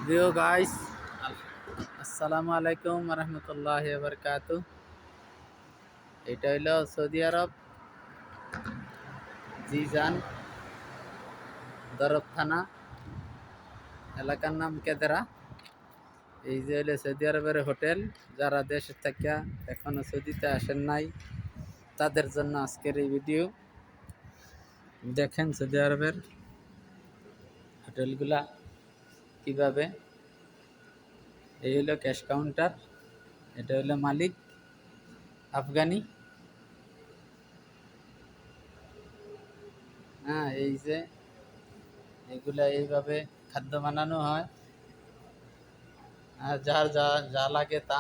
প্রিয় গাইস, আসসালামু আলাইকুম রহমতুল্লাহ বরকাত। এটা হইল সৌদি আরব জিজান দরব থানা, এলাকার নাম কেদেরা। এই যে হইলে সৌদি আরবের হোটেল। যারা দেশে থাকিয়া এখনো সৌদিতে আসেন নাই তাদের জন্য আজকের এই ভিডিও। দেখেন সৌদি আরবের হোটেলগুলা কিভাবে। এই হইল ক্যাশ কাউন্টার, এটা হইল মালিক আফগানি। হ্যাঁ, এই যে এগুলা এইভাবে খাদ্য বানানো হয়, আর যার যা যা লাগে তা।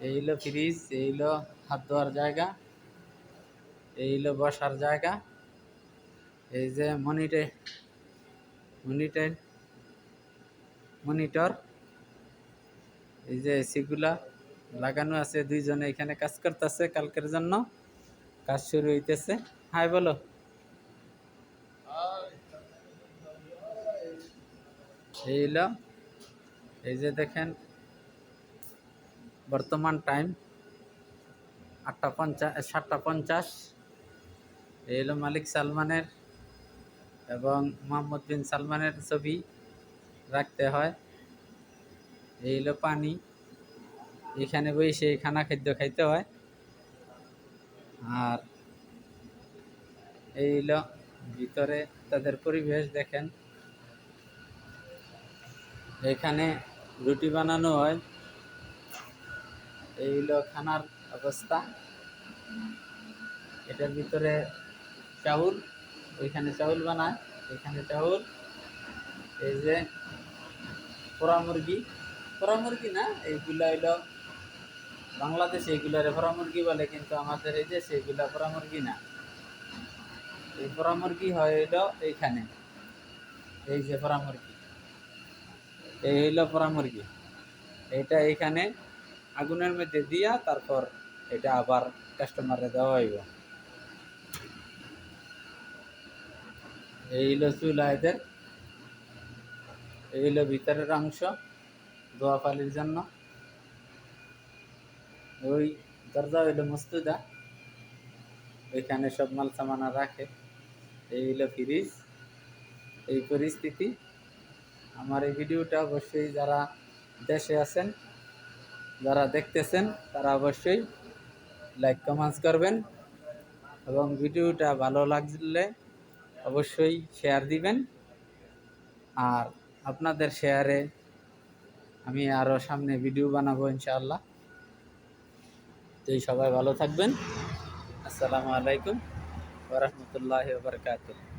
এই হলো ফ্রিজ, এই হলো হাত ধোয়ার জায়গা, এই হলো বসার জায়গা। এই যে মনিটর মনিটর, এই যে এসিগুলা লাগানো আছে। দুইজনে এখানে কাজ করতেছে, কালকের জন্য কাজ শুরু হইতেছে। হাই বলো। এই হলো, এই যে দেখেন বর্তমান টাইম 7:50। এই হলো মালিক সালমানের এবং মোহাম্মদ বিন সালমানের ছবি রাখতে হয়। এই হলো পানি, এখানে বসে খানা খাদ্য খাইতে হয়। আর এই হলো ভিতরে তাদের পরিবেশ দেখেন। এখানে রুটি বানানো হয়। এই হলো খানার অবস্থা। এটার ভিতরে চাউল, ওইখানে চাউল বানায়, এখানে চাউল। এই যে পোড়া মুরগি না, এইগুলা হইলো বাংলাদেশে এইগুলারে পোড়া মুরগি বলে, কিন্তু আমাদের এই যে সেইগুলা পোড়া মুরগি না। এই পোড়া মুরগি হয় হইলো এইখানে। এই যে পোড়া মুরগি, এই হইলো পোড়া মুরগি। এইটা এইখানে আগুনের মধ্যে দিয়া তারপর এটা আবার কাস্টমারে দেওয়া হইব। এই হইলো চুলা এদের। এই হইলো ভিতরের অংশ ধোয়া পালির জন্য। ওই দরজা হইলো মস্তুদা, ওইখানে সব মাল সামানা রাখে। এই হইলো ফ্রিজ। এই পরিস্থিতি। আমার এই ভিডিওটা অবশ্যই যারা দেশে আছেন, যারা দেখতেছেন, তারা অবশ্যই লাইক কমেন্টস করবেন এবং ভিডিওটা ভালো লাগলে অবশ্যই শেয়ার দিবেন। আর আপনাদের শেয়ারে আমি আরও সামনে ভিডিও বানাবো ইনশাআল্লাহ। তো সবাই ভালো থাকবেন। আসসালামু আলাইকুম ওয়া রাহমাতুল্লাহি ওয়া বারাকাতুহু।